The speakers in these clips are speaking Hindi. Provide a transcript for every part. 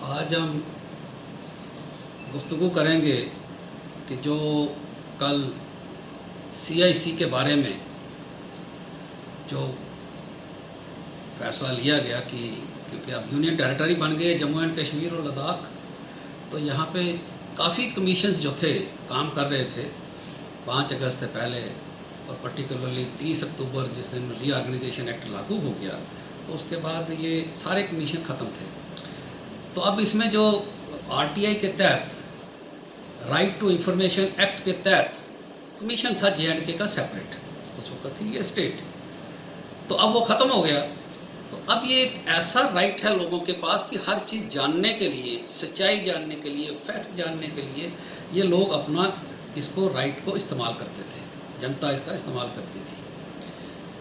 आज हम गुफ्तगू करेंगे कि जो कल CIC के बारे में जो फैसला लिया गया कि क्योंकि अब यूनियन टेरिटरी बन गए जम्मू एंड कश्मीर और लद्दाख, तो यहाँ पे काफ़ी कमीशंस जो थे काम कर रहे थे 5 अगस्त से पहले, और पर्टिकुलरली 30 अक्टूबर जिस दिन रीऑर्गेनाइजेशन एक्ट लागू हो गया, तो उसके बाद ये सारे कमीशन ख़त्म थे। तो अब इसमें जो RTI के तहत राइट टू इंफॉर्मेशन एक्ट के तहत कमीशन था JNK का सेपरेट, उस वक्त थी ये स्टेट, तो अब वो ख़त्म हो गया। तो अब ये एक ऐसा राइट है लोगों के पास कि हर चीज़ जानने के लिए, सच्चाई जानने के लिए, फैक्ट जानने के लिए ये लोग अपना इसको राइट को इस्तेमाल करते थे, जनता इसका इस्तेमाल करती थी।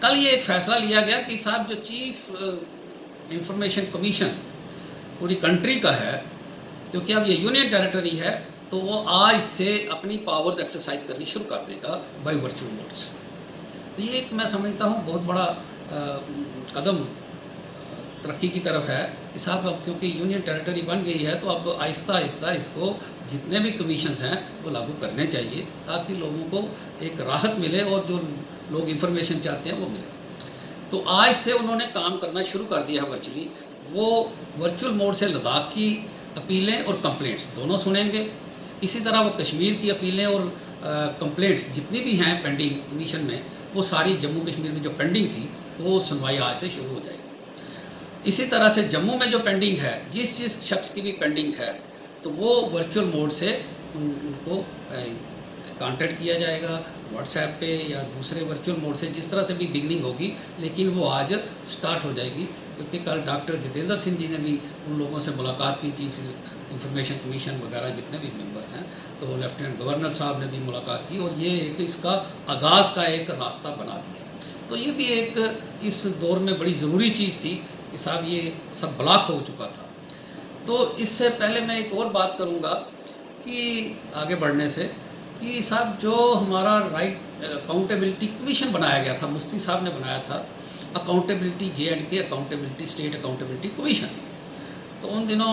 कल ये एक फ़ैसला लिया गया कि साहब जो चीफ इंफॉर्मेशन कमीशन पूरी कंट्री का है, क्योंकि अब ये यूनियन टेरिटरी है, तो वो आज से अपनी पावर्स एक्सरसाइज करनी शुरू कर देगा बाय वर्चुअल मोड्स। तो ये एक मैं समझता हूँ बहुत बड़ा कदम तरक्की की तरफ है कि साहब अब क्योंकि यूनियन टेरिटरी बन गई है, तो अब आहिस्ता आहिस्ता इसको जितने भी कमीशंस हैं वो लागू करने चाहिए, ताकि लोगों को एक राहत मिले और जो लोग इंफॉर्मेशन चाहते हैं वो मिले। तो आज से उन्होंने काम करना शुरू कर दिया वर्चुअली। वो वर्चुअल मोड से लद्दाख की अपीलें और कंप्लेंट्स दोनों सुनेंगे, इसी तरह वो कश्मीर की अपीलें और कंप्लेंट्स जितनी भी हैं पेंडिंग कमीशन में, वो सारी जम्मू कश्मीर में जो पेंडिंग थी वो सुनवाई आज से शुरू हो जाएगी। इसी तरह से जम्मू में जो पेंडिंग है, जिस शख्स की भी पेंडिंग है, तो वो वर्चुअल मोड से उनको कांटेक्ट किया जाएगा व्हाट्सएप पे या दूसरे वर्चुअल मोड से, जिस तरह से भी बिगनिंग होगी, लेकिन वो आज स्टार्ट हो जाएगी। क्योंकि कल डॉक्टर जितेंद्र सिंह जी ने भी उन लोगों से मुलाकात की, चीफ इंफॉर्मेशन कमीशन वगैरह जितने भी मेंबर्स हैं, तो लेफ्टिनेंट गवर्नर साहब ने भी मुलाकात की और ये एक इसका आगाज़ का एक रास्ता बना दिया। तो ये भी एक इस दौर में बड़ी ज़रूरी चीज़ थी कि साहब ये सब ब्लॉक हो चुका था। तो इससे पहले मैं एक और बात करूँगा कि आगे बढ़ने से, कि साहब जो हमारा राइट अकाउंटेबिलिटी कमीशन बनाया गया था, मुफ्ती साहब ने बनाया था, accountability JNK accountability state accountability commission. तो उन दिनों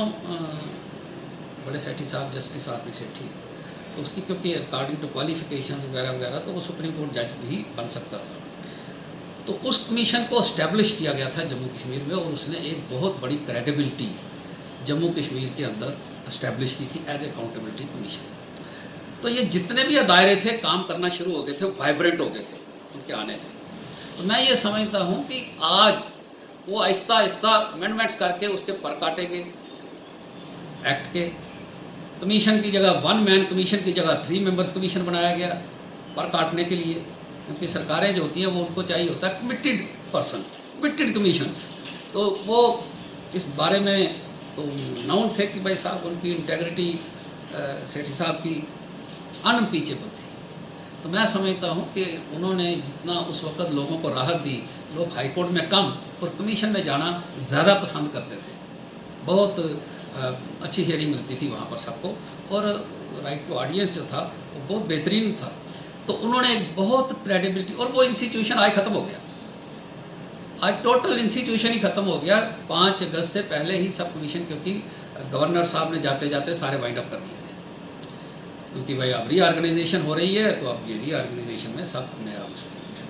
बड़े सेठी साहब, जस्टिस RP सेठी, तो उसकी क्योंकि अकॉर्डिंग टू क्वालिफिकेशंस वगैरह वगैरह, तो वो सुप्रीम कोर्ट जज भी बन सकता था। तो उस कमीशन को इस्टेब्लिश किया गया था जम्मू कश्मीर में, और उसने एक बहुत बड़ी क्रेडिबिलिटी जम्मू कश्मीर के अंदर इस्टेब्लिश की थी एज अकाउंटेबिलिटी कमीशन। तो ये जितने भी दायरे थे काम करना शुरू हो गए थे, वाइब्रेंट हो गए थे उनके आने से। तो मैं ये समझता हूँ कि आज वो आहिस्ता आहिस्ता अमेंडमेंट्स करके उसके पर काटे गए एक्ट के। कमीशन की जगह 1 मैन कमीशन की जगह 3 मेंबर्स कमीशन बनाया गया पर काटने के लिए, क्योंकि सरकारें जो होती हैं वो उनको चाहिए होता है कमिटेड पर्सन, कमिटेड कमीशंस। तो वो इस बारे में तो नाउन थे कि भाई साहब उनकी इंटेग्रिटी सेठी साहब की अनपीचेबल थी। तो मैं समझता हूँ कि उन्होंने जितना उस वक्त लोगों को राहत दी, लोग हाई कोर्ट में कम और कमीशन में जाना ज़्यादा पसंद करते थे। बहुत अच्छी हियरिंग मिलती थी वहाँ पर सबको, और राइट टू ऑडियंस जो था वो बहुत बेहतरीन था। तो उन्होंने एक बहुत क्रेडिबिलिटी, और वो इंस्टीट्यूशन आज ख़त्म हो गया, आज टोटल इंस्टीट्यूशन ही ख़त्म हो गया 5 अगस्त से पहले ही सब कमीशन, क्योंकि गवर्नर साहब ने जाते जाते सारे वाइंड अप कर दिए थे। क्योंकि भाई अब रीऑर्गेनाइजेशन हो रही है, तो अब ये रीऑर्गेनाइजेशन में सब नया इंस्टीट्यूशन,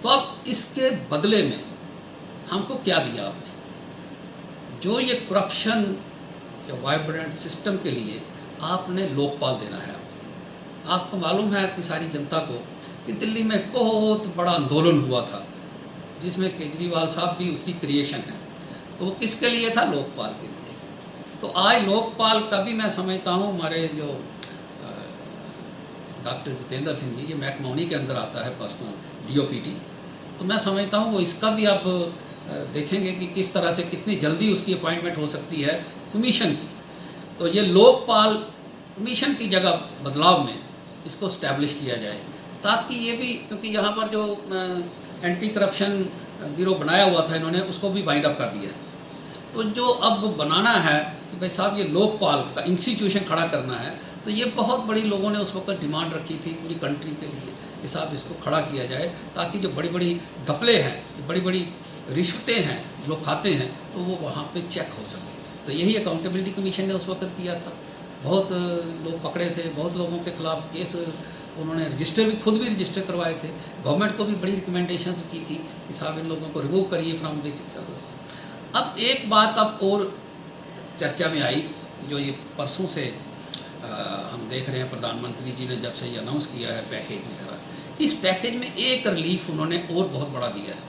तो अब इसके बदले में हमको क्या दिया आपने? जो ये करप्शन या वाइब्रेंट सिस्टम के लिए आपने लोकपाल देना है। आपको मालूम है कि सारी जनता को कि दिल्ली में बहुत बड़ा आंदोलन हुआ था, जिसमें केजरीवाल साहब भी उसकी क्रिएशन है। तो वो किसके लिए था? लोकपाल के लिए। तो आज लोकपाल का भी मैं समझता हूँ हमारे जो डॉक्टर जितेंद्र सिंह जी, ये महकमा उन्हीं के अंदर आता है, पर्सनल DOPT। तो मैं समझता हूँ वो इसका भी आप देखेंगे कि किस तरह से कितनी जल्दी उसकी अपॉइंटमेंट हो सकती है कमीशन की। तो ये लोकपाल कमीशन की जगह बदलाव में इसको इस्टेब्लिश किया जाए, ताकि ये भी, क्योंकि यहाँ पर जो एंटी करप्शन ब्यूरो बनाया हुआ था इन्होंने, उसको भी वाइंड अप कर दिया है। तो जो अब बनाना है कि भाई साहब ये लोकपाल का इंस्टीट्यूशन खड़ा करना है, तो ये बहुत बड़ी लोगों ने उस वक्त डिमांड रखी थी पूरी कंट्री के लिए कि साहब इसको खड़ा किया जाए, ताकि जो बड़ी बड़ी घपले हैं, बड़ी बड़ी रिश्वतें हैं लोग खाते हैं, तो वो वहाँ पे चेक हो सके। तो यही अकाउंटेबिलिटी कमीशन ने उस वक्त किया था। बहुत लोग पकड़े थे, बहुत लोगों के खिलाफ केस उन्होंने रजिस्टर भी, खुद भी रजिस्टर करवाए थे। गवर्नमेंट को भी बड़ी रिकमेंडेशंस की थी कि साहब इन लोगों को रिमूव करिए फ्रॉम बेसिक सर्विस। अब एक बात अब और चर्चा में आई, जो ये परसों से हम देख रहे हैं प्रधानमंत्री जी ने जब से ये अनाउंस किया है पैकेज वगैरह, इस पैकेज में एक रिलीफ उन्होंने और बहुत बड़ा दिया है।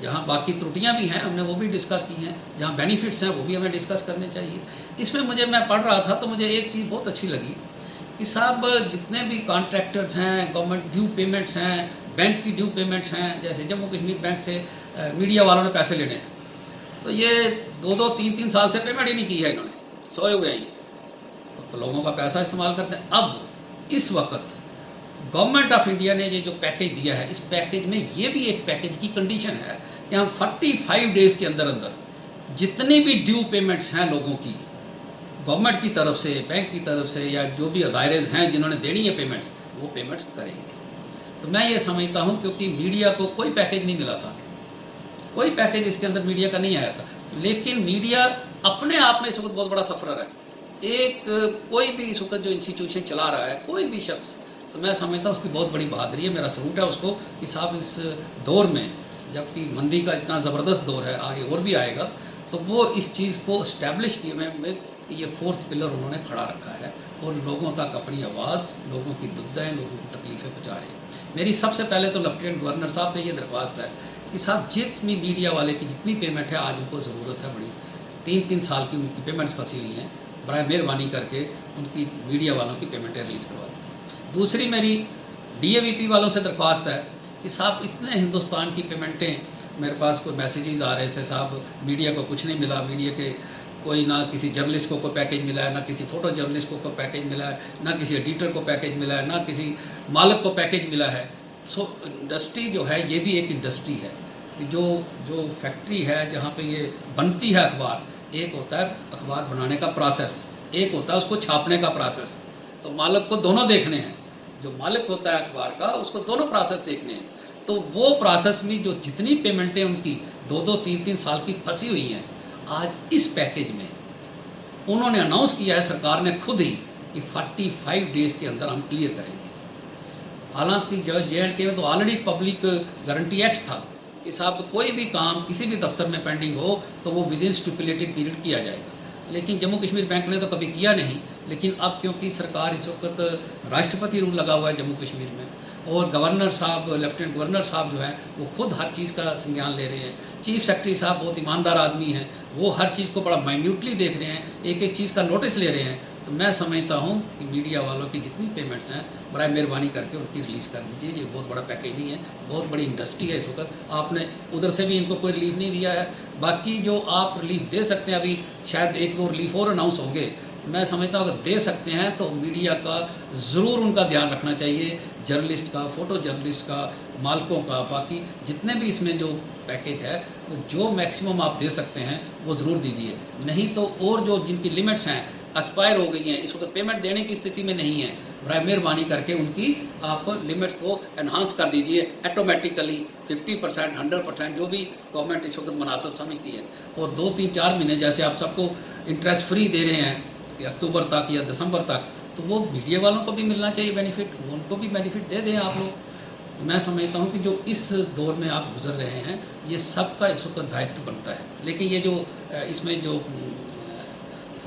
जहाँ बाकी त्रुटियां भी हैं हमने वो भी डिस्कस की हैं, जहाँ बेनिफिट्स हैं वो भी हमें डिस्कस करने चाहिए। इसमें मैं पढ़ रहा था तो मुझे एक चीज़ बहुत अच्छी लगी कि साहब जितने भी कॉन्ट्रैक्टर्स हैं, गवर्नमेंट ड्यू पेमेंट्स हैं, बैंक की ड्यू पेमेंट्स हैं, जैसे जम्मू कश्मीर बैंक से मीडिया वालों ने पैसे लेने हैं, तो ये 2-2, 3-3 साल से पेमेंट ही नहीं की है इन्होंने, सोए हुए हैं, तो लोगों का पैसा इस्तेमाल करते हैं। अब इस वक्त गवर्नमेंट ऑफ इंडिया ने ये जो पैकेज दिया है, इस पैकेज में ये भी एक पैकेज की कंडीशन है कि हम 45 डेज़ के अंदर अंदर जितनी भी ड्यू पेमेंट्स हैं लोगों की, गवर्नमेंट की तरफ से, बैंक की तरफ से, या जो भी अदायरेज हैं जिन्होंने देनी है पेमेंट्स, वो पेमेंट्स करेंगे। तो मैं ये समझता हूँ क्योंकि मीडिया को कोई पैकेज नहीं मिला था, कोई पैकेज इसके अंदर मीडिया का नहीं आया था, लेकिन मीडिया अपने आप में इस वक्त बहुत बड़ा सफरर है। एक कोई भी इस वक्त जो इंस्टीट्यूशन चला रहा है, कोई भी शख्स, तो मैं समझता हूँ उसकी बहुत बड़ी बहादुरी है। मेरा सलूट है उसको कि साहब इस दौर में, जबकि मंदी का इतना ज़बरदस्त दौर है, आगे और भी आएगा, तो वो इस चीज़ को इस्टेब्लिश किए में ये फोर्थ पिलर उन्होंने खड़ा रखा है और लोगों तक अपनी आवाज़, लोगों की दुविधाएँ, लोगों की तकलीफ़ें पहुँचा रहे हैं। मेरी सबसे पहले तो लेफ्टिनेंट गवर्नर साहब से ये दरख्वास्त है कि साहब जितनी मीडिया वाले की जितनी पेमेंट है आज उनको ज़रूरत है, बड़ी 3-3 साल की उनकी पेमेंट्स फंसी हुई हैं, बराए मेहरबानी करके उनकी मीडिया वालों की पेमेंटें रिलीज़ करवा दें। दूसरी मेरी DAVP वालों से दरख्वास्त है कि साहब इतने हिंदुस्तान की पेमेंटें, मेरे पास कोई मैसेजेस आ रहे थे, साहब मीडिया को कुछ नहीं मिला, मीडिया के कोई, ना किसी जर्नलिस्ट को कोई पैकेज मिला है, ना किसी फ़ोटो जर्नलिस्ट को कोई पैकेज मिला है, ना किसी एडिटर को पैकेज मिला है, ना किसी मालिक को पैकेज मिला है। सो इंडस्ट्री जो है ये भी एक इंडस्ट्री है, जो फैक्ट्री है जहाँ पे ये बनती है अखबार, एक होता है अखबार बनाने का प्रोसेस, एक होता है उसको छापने का प्रोसेस। तो मालिक को दोनों देखने हैं, जो मालिक होता है अखबार का उसको दोनों प्रोसेस देखने हैं। तो वो प्रोसेस में जो जितनी पेमेंटें उनकी 2-2, 3-3 साल की फंसी हुई हैं, आज इस पैकेज में उन्होंने अनाउंस किया है, सरकार ने खुद ही, कि 45 डेज़ के अंदर हम क्लियर करेंगे। हालांकि जो JNK में तो ऑलरेडी पब्लिक गारंटी एक्ट था कि साहब कोई भी काम किसी भी दफ्तर में पेंडिंग हो तो वो विद इन स्टिपुलेटेड पीरियड किया जाएगा, लेकिन जम्मू कश्मीर बैंक ने तो कभी किया नहीं। लेकिन अब क्योंकि सरकार इस वक्त राष्ट्रपति रूल लगा हुआ है जम्मू कश्मीर में, और गवर्नर साहब, लेफ्टिनेंट गवर्नर साहब जो हैं वो खुद हर चीज़ का संज्ञान ले रहे हैं, चीफ सेक्रेटरी साहब बहुत ईमानदार आदमी हैं, वो हर चीज़ को बड़ा माइन्यूटली देख रहे हैं, एक एक चीज़ का नोटिस ले रहे हैं। तो मैं समझता हूँ कि मीडिया वालों की जितनी पेमेंट्स हैं बराए मेहरबानी करके उनकी रिलीज़ कर दीजिए। ये बहुत बड़ा पैकेज नहीं है, बहुत बड़ी इंडस्ट्री है इस वक्त, आपने उधर से भी इनको कोई रिलीफ नहीं दिया है। बाकी जो आप रिलीफ दे सकते हैं, अभी शायद 1-2 रिलीफ और अनाउंस होंगे, मैं समझता हूँ अगर दे सकते हैं तो मीडिया का ज़रूर उनका ध्यान रखना चाहिए, जर्नलिस्ट का, फ़ोटो जर्नलिस्ट का, मालिकों का, बाकी जितने भी इसमें जो पैकेज है वो जो मैक्सिमम आप दे सकते हैं वो ज़रूर दीजिए। नहीं तो और जो जिनकी लिमिट्स हैं एक्सपायर हो गई हैं, इस वक्त पेमेंट देने की स्थिति में नहीं है, बराए मेहरबानी करके उनकी आप लिमिट्स को एनहांस कर दीजिए ऑटोमेटिकली 50%, 100%, जो भी गवर्नमेंट इस वक्त मुनासिब समझती है। और 2-3-4 महीने जैसे आप सबको इंटरेस्ट फ्री दे रहे हैं कि अक्टूबर तक या दिसंबर तक, तो वो मीडिया वालों को भी मिलना चाहिए बेनिफिट, उनको भी बेनिफिट दे दें आप लोग। मैं समझता हूँ कि जो इस दौर में आप गुजर रहे हैं ये सबका इस वक्त दायित्व बनता है। लेकिन ये जो इसमें जो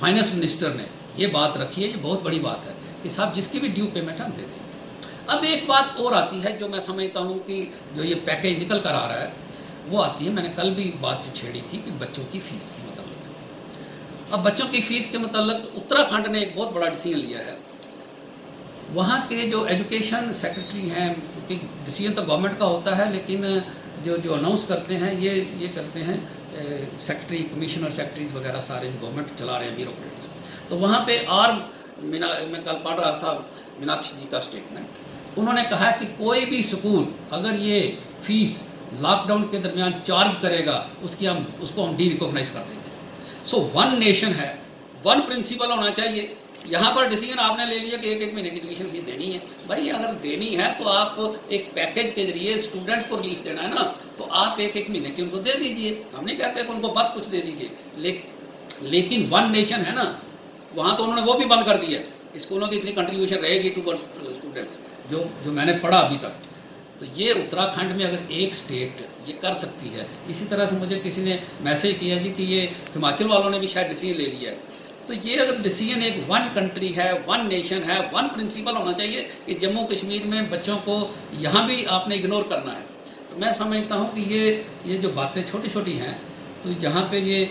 फाइनेंस मिनिस्टर ने ये बात रखी है, ये बहुत बड़ी बात है कि साहब जिसकी भी ड्यू पेमेंट हम दे दें। अब एक बात और आती है जो मैं समझता हूँ कि जो ये पैकेज निकल कर आ रहा है वो आती है, मैंने कल भी बात छेड़ी थी कि बच्चों की फ़ीस के मतलब। अब बच्चों की फ़ीस के मतलब उत्तराखंड ने एक बहुत बड़ा डिसीजन लिया है। वहाँ के जो एजुकेशन सेक्रेटरी हैं, क्योंकि डिसीजन तो गवर्नमेंट का होता है, लेकिन जो अनाउंस करते हैं ये करते हैं सेक्रेटरी, कमिश्नर सेक्रेटरीज वगैरह सारे गवर्नमेंट चला रहे हैं, ब्यूरोक्रेट्स। तो वहाँ पे मैं कल पढ़ रहा था मीनाक्षी जी का स्टेटमेंट, उन्होंने कहा कि कोई भी स्कूल अगर ये फ़ीस लॉकडाउन के दरमियान चार्ज करेगा उसको हम डी रिकॉग्नाइज कर देंगे। सो वन नेशन है, वन प्रिंसिपल होना चाहिए। यहाँ पर डिसीजन आपने ले लिया कि एक महीने की ट्यूशन फीस देनी है। भाई अगर देनी है तो आप एक पैकेज के जरिए स्टूडेंट्स को रिलीफ देना है ना, तो आप एक महीने की उनको दे दीजिए। हम नहीं कहते कि उनको बस कुछ दे दीजिए, लेकिन वन नेशन है ना, वहाँ तो उन्होंने वो भी बंद कर दिया है। स्कूलों की इतनी कंट्रीब्यूशन रहेगी टू स्टूडेंट्स, जो मैंने पढ़ा अभी तक। तो ये उत्तराखंड में अगर एक स्टेट ये कर सकती है, इसी तरह से मुझे किसी ने मैसेज किया जी कि ये हिमाचल वालों ने भी शायद डिसीजन ले लिया है। तो ये अगर डिसीजन एक वन कंट्री है, वन नेशन है, वन प्रिंसिपल होना चाहिए कि जम्मू कश्मीर में बच्चों को यहाँ भी आपने इग्नोर करना है। तो मैं समझता हूँ कि ये जो बातें छोटी छोटी हैं, तो यहाँ पे ये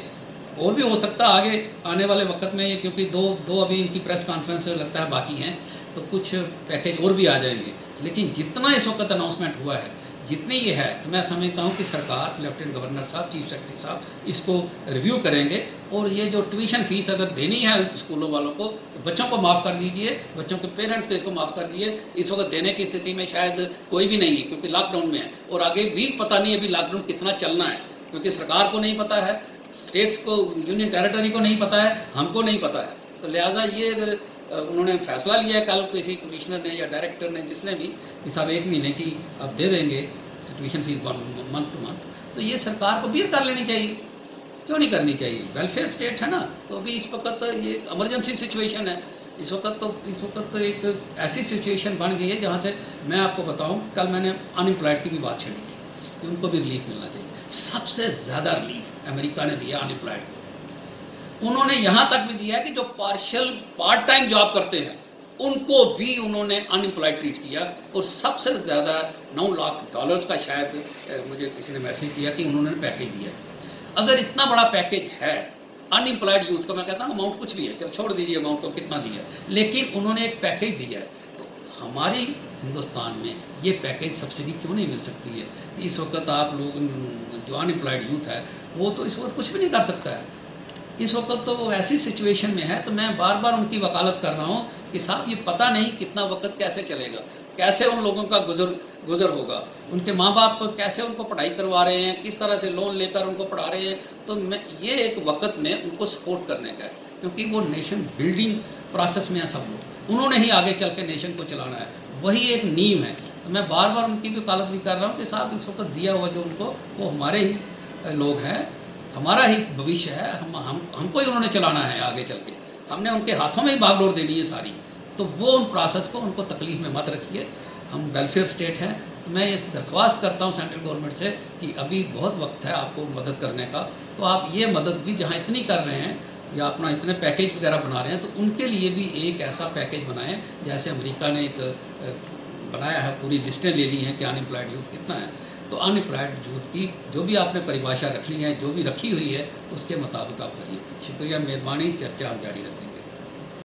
और भी हो सकता है आगे आने वाले वक्त में, ये क्योंकि दो अभी इनकी प्रेस कॉन्फ्रेंस लगता है बाकी हैं, तो कुछ पैकेज और भी आ जाएंगे। लेकिन जितना इस वक्त अनाउंसमेंट हुआ है, जितनी ये है, तो मैं समझता हूँ कि सरकार, लेफ्टिनेंट गवर्नर साहब, चीफ सेक्रेटरी साहब इसको रिव्यू करेंगे। और ये जो ट्यूशन फीस अगर देनी है स्कूलों वालों को, तो बच्चों को माफ़ कर दीजिए, बच्चों के पेरेंट्स को इसको माफ़ कर दीजिए। इस वक्त देने की स्थिति में शायद कोई भी नहीं है, क्योंकि लॉकडाउन में है और आगे भी पता नहीं अभी लॉकडाउन कितना चलना है, क्योंकि सरकार को नहीं पता है, स्टेट्स को, यूनियन टेरिटरी को नहीं पता है, हमको नहीं पता है। तो लिहाजा ये अगर उन्होंने फैसला लिया है कल किसी कमिश्नर ने या डायरेक्टर ने, जिसने भी, कि साहब 1 महीने की अब दे देंगे tuition fees month two month, तो ये सरकार को भी कर लेनी चाहिए। क्यों नहीं करनी चाहिए? वेलफेयर स्टेट है ना। तो अभी इस वक्त ये इमरजेंसी सिचुएशन है, इस वक्त तो एक ऐसी सिचुएशन बन गई है जहाँ से मैं आपको बताऊँ, कल मैंने अनएम्प्लॉयड की भी बात छेड़ी थी कि उनको भी रिलीफ मिलना चाहिए। सबसे ज़्यादा रिलीफ अमेरिका ने दिया अनएम्प्लॉयड को। उन्होंने यहाँ तक भी दिया है कि जो पार्ट टाइम जॉब करते हैं उनको भी उन्होंने अनएम्प्लॉयड ट्रीट किया। और सबसे ज़्यादा $9 लाख का शायद मुझे किसी ने मैसेज किया कि उन्होंने पैकेज दिया। अगर इतना बड़ा पैकेज है अनएम्प्लॉयड यूथ का, मैं कहता हूँ अमाउंट कुछ भी है, चलो छोड़ दीजिए अमाउंट को कितना दिया, लेकिन उन्होंने एक पैकेज दिया है। तो हमारी हिंदुस्तान में ये पैकेज सब्सिडी क्यों नहीं मिल सकती है? इस वक्त आप लोग जो अनएम्प्लॉयड यूथ है वो तो इस वक्त कुछ भी नहीं कर सकता है। इस वक्त तो वो ऐसी सिचुएशन में है। तो मैं बार बार उनकी वकालत कर रहा हूँ कि साहब ये पता नहीं कितना वक्त कैसे चलेगा, कैसे उन लोगों का गुजर होगा, उनके माँ बाप कैसे उनको पढ़ाई करवा रहे हैं, किस तरह से लोन लेकर उनको पढ़ा रहे हैं। तो मैं ये एक वक्त में उनको सपोर्ट करने का है, क्योंकि वो नेशन बिल्डिंग प्रोसेस में है सब लोग, उन्होंने ही आगे चल के नेशन को चलाना है, वही एक नींव है। तो मैं बार बार उनकी भी वकालत भी कर रहा हूँ कि साहब इस वक्त दिया हुआ जो उनको, वो हमारे ही लोग हैं, हमारा ही भविष्य है, हमको ही उन्होंने चलाना है आगे चल के, हमने उनके हाथों में ही बागडोर देनी है सारी। तो वो उन प्रोसेस को, उनको तकलीफ में मत रखिए। हम वेलफेयर स्टेट हैं। तो मैं इस दरख्वास्त करता हूँ सेंट्रल गवर्नमेंट से कि अभी बहुत वक्त है आपको मदद करने का, तो आप ये मदद भी जहाँ इतनी कर रहे हैं या अपना इतने पैकेज वगैरह बना रहे हैं, तो उनके लिए भी एक ऐसा पैकेज बनाएं जैसे अमेरिका ने एक बनाया है, पूरी लिस्टें ले ली हैं कि अनएम्प्लॉयड यूथ कितना है। तो अनएम्प्लॉयड यूथ की जो भी आपने परिभाषा रखनी है, जो भी रखी हुई है, उसके मुताबिक आप करिए। शुक्रिया, मेहरबानी, चर्चा हम जारी रखेंगे।